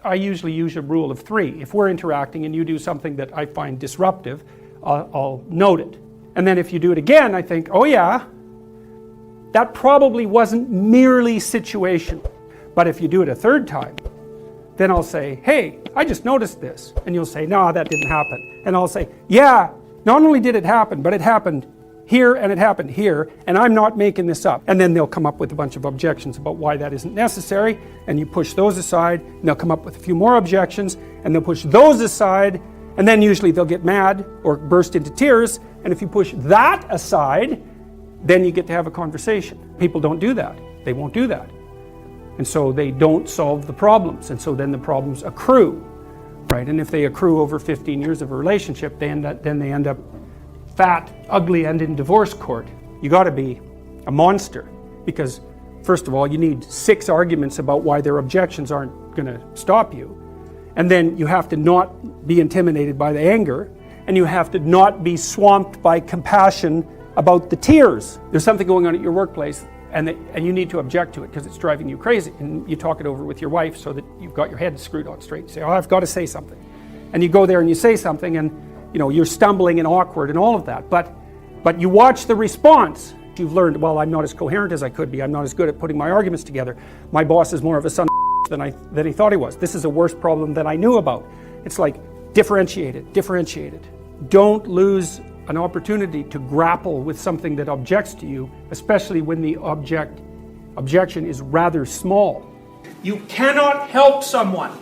I usually use a rule of 3. If we're interacting and you do something that I find disruptive, I'll note it. And then if you do it again, I think, oh yeah, that probably wasn't merely situational. But if you do it a third time, then I'll say, hey, I just noticed this. And you'll say, no, that didn't happen. And I'll say, yeah, not only did it happen, but it happened here and it happened here, and I'm not making this up. And then they'll come up with a bunch of objections about why that isn't necessary, and you push those aside, and they'll come up with a few more objections, and they'll push those aside, and then usually they'll get mad or burst into tears, and if you push that aside, then you get to have a conversation. People don't do that. They won't do that. And so they don't solve the problems, and so then the problems accrue, right? And if they accrue over 15 years of a relationship, then they end up fat, ugly, and in divorce court. You got to be a monster, because first of all, you need 6 arguments about why their objections aren't going to stop you, and then you have to not be intimidated by the anger, and you have to not be swamped by compassion about the tears. There's something going on at your workplace, and you need to object to it because it's driving you crazy, and you talk it over with your wife so that you've got your head screwed on straight. You say, oh, I've got to say something, and you go there and you say something, and you know, you're stumbling and awkward and all of that, but you watch the response. You've learned, well, I'm not as coherent as I could be. I'm not as good at putting my arguments together. My boss is more of a son than he thought he was. This is a worse problem than I knew about. It's like differentiate it. Don't lose an opportunity to grapple with something that objects to you, especially when the objection is rather small. You cannot help someone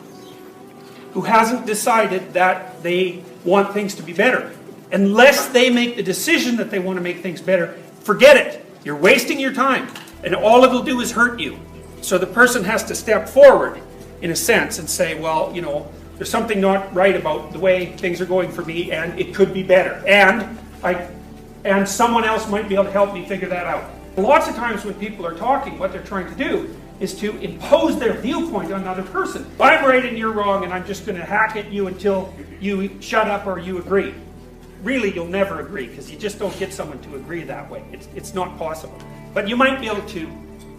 who hasn't decided that they want things to be better. Unless they make the decision that they want to make things better, forget it. You're wasting your time, and all it'll do is hurt you. So the person has to step forward, in a sense, and say, well, you know, there's something not right about the way things are going for me, and it could be better. And someone else might be able to help me figure that out. Lots of times when people are talking, what they're trying to do is to impose their viewpoint on another person. I'm right and you're wrong, and I'm just going to hack at you until you shut up or you agree. Really, you'll never agree, because you just don't get someone to agree that way. It's not possible. But you might be able to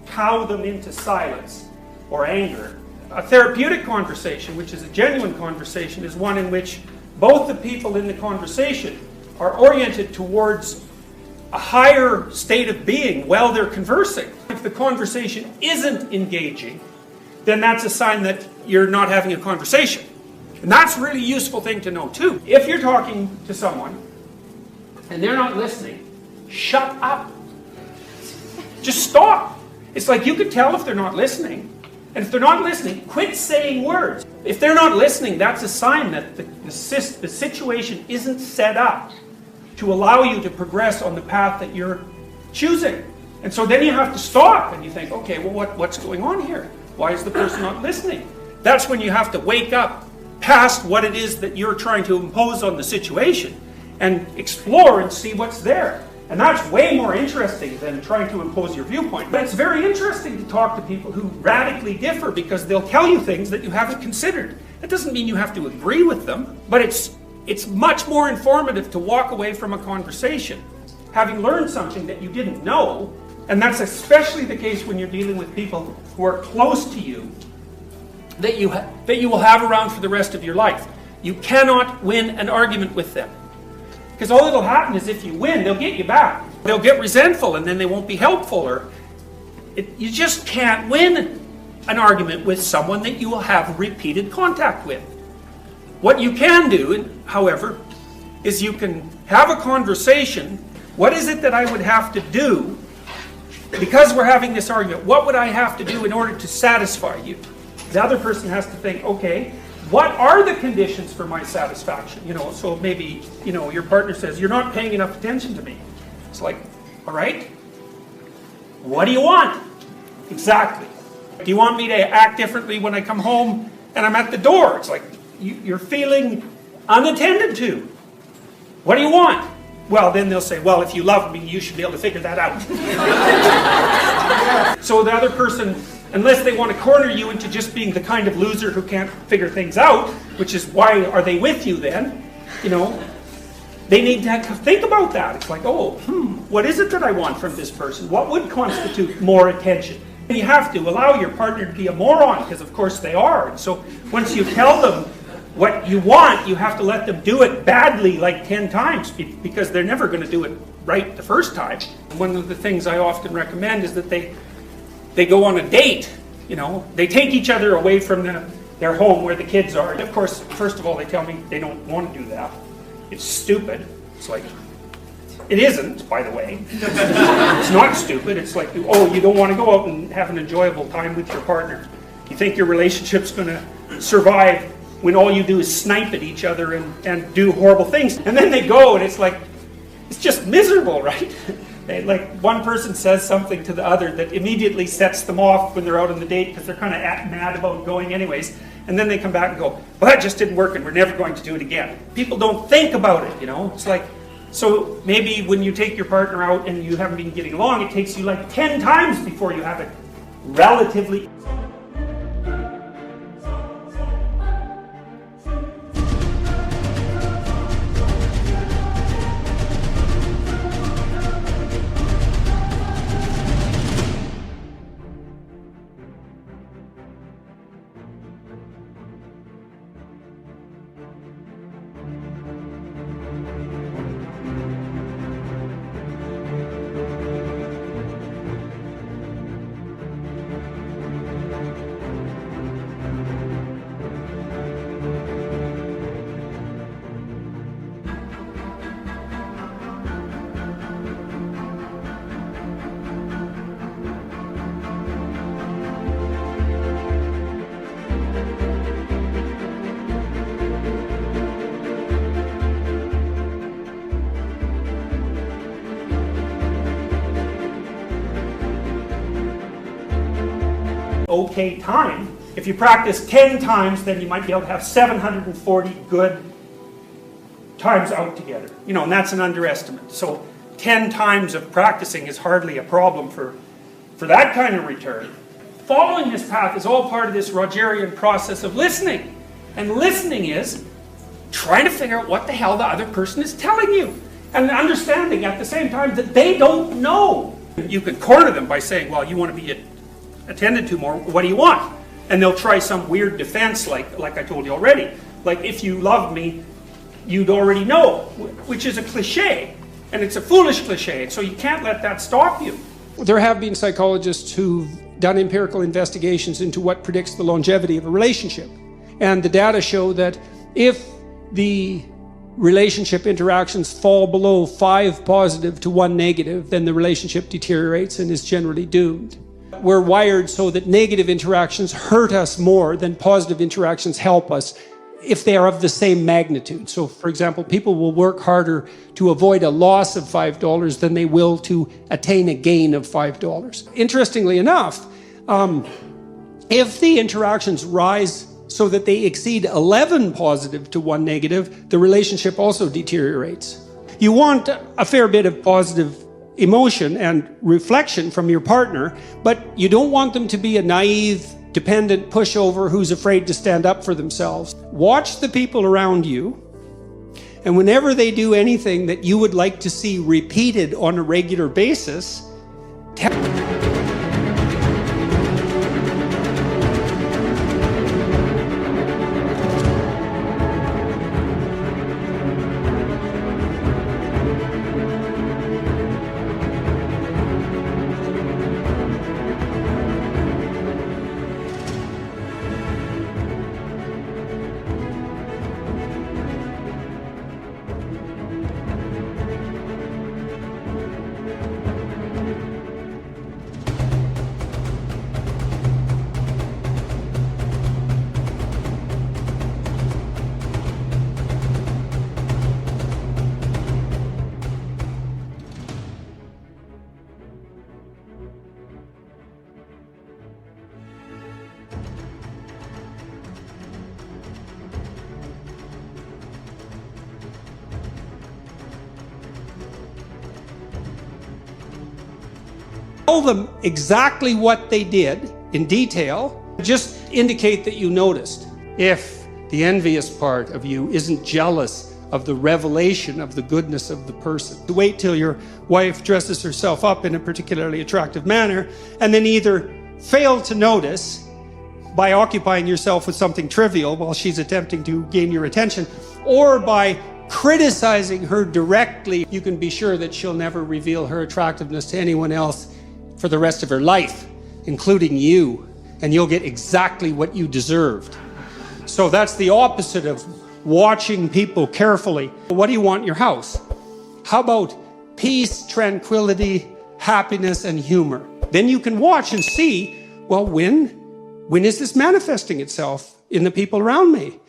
cow them into silence or anger. A therapeutic conversation, which is a genuine conversation, is one in which both the people in the conversation are oriented towards a higher state of being while they're conversing. If the conversation isn't engaging, then that's a sign that you're not having a conversation. And that's a really useful thing to know too. If you're talking to someone and they're not listening, shut up. Just stop. It's like you could tell if they're not listening. And if they're not listening, quit saying words. If they're not listening, that's a sign that the situation isn't set up to allow you to progress on the path that you're choosing. And so then you have to stop and you think, okay, well, what's going on here? Why is the person not listening? That's when you have to wake up past what it is that you're trying to impose on the situation and explore and see what's there. And that's way more interesting than trying to impose your viewpoint. But it's very interesting to talk to people who radically differ, because they'll tell you things that you haven't considered. That doesn't mean you have to agree with them, but it's much more informative to walk away from a conversation having learned something that you didn't know. And that's especially the case when you're dealing with people who are close to you, that you will have around for the rest of your life. You cannot win an argument with them. Because all that'll happen is if you win, they'll get you back. They'll get resentful, and then they won't be helpful. You just can't win an argument with someone that you will have repeated contact with. What you can do, however, is you can have a conversation. What is it that I would have to do, because we're having this argument, what would I have to do in order to satisfy you? The other person has to think, okay, what are the conditions for my satisfaction? So maybe, your partner says, you're not paying enough attention to me. It's like, all right, what do you want? Exactly. Do you want me to act differently when I come home and I'm at the door? It's like, you're feeling unattended to. What do you want? Well, then they'll say, well, if you love me, you should be able to figure that out. So the other person, unless they want to corner you into just being the kind of loser who can't figure things out, which is why are they with you then? They need to think about that. It's like, what is it that I want from this person? What would constitute more attention? You have to allow your partner to be a moron, because of course they are. And so once you tell them what you want, you have to let them do it badly like 10 times, because they're never going to do it right the first time. One of the things I often recommend is that they go on a date. You know, they take each other away from their home where the kids are. And of course, first of all, they tell me they don't want to do that. It's stupid. It's like, it isn't, by the way. It's not stupid. It's like, oh, you don't want to go out and have an enjoyable time with your partner. You think your relationship's going to survive when all you do is snipe at each other and do horrible things. And then they go and it's like, it's just miserable, right? Like one person says something to the other that immediately sets them off when they're out on the date, because they're kind of mad about going anyways. And then they come back and go, well, that just didn't work and we're never going to do it again. People don't think about it, you know. It's like, so maybe when you take your partner out and you haven't been getting along, it takes you like 10 times before you have it relatively. Okay time. If you practice 10 times, then you might be able to have 740 good times out together. You know, and that's an underestimate. So 10 times of practicing is hardly a problem for that kind of return. Following this path is all part of this Rogerian process of listening. And listening is trying to figure out what the hell the other person is telling you. And understanding at the same time that they don't know. You can corner them by saying, well, you want to be attended to more, what do you want? And they'll try some weird defense like I told you already. Like, if you loved me, you'd already know, which is a cliche. And it's a foolish cliche, so you can't let that stop you. There have been psychologists who've done empirical investigations into what predicts the longevity of a relationship. And the data show that if the relationship interactions fall below 5 positive to 1 negative, then the relationship deteriorates and is generally doomed. We're wired so that negative interactions hurt us more than positive interactions help us if they are of the same magnitude. So, for example, people will work harder to avoid a loss of $5 than they will to attain a gain of $5. Interestingly enough, if the interactions rise so that they exceed 11 positive to 1 negative, the relationship also deteriorates. You want a fair bit of positive emotion and reflection from your partner, but you don't want them to be a naive, dependent pushover who's afraid to stand up for themselves. Watch the people around you, and whenever they do anything that you would like to see repeated on a regular basis, tell them exactly what they did in detail. Just indicate that you noticed. If the envious part of you isn't jealous of the revelation of the goodness of the person, wait till your wife dresses herself up in a particularly attractive manner and then either fail to notice by occupying yourself with something trivial while she's attempting to gain your attention, or by criticizing her directly, you can be sure that she'll never reveal her attractiveness to anyone else for the rest of her life, including you, and you'll get exactly what you deserved. So that's the opposite of watching people carefully. What do you want in your house? How about peace, tranquility, happiness, and humor? Then you can watch and see, well, when is this manifesting itself in the people around me?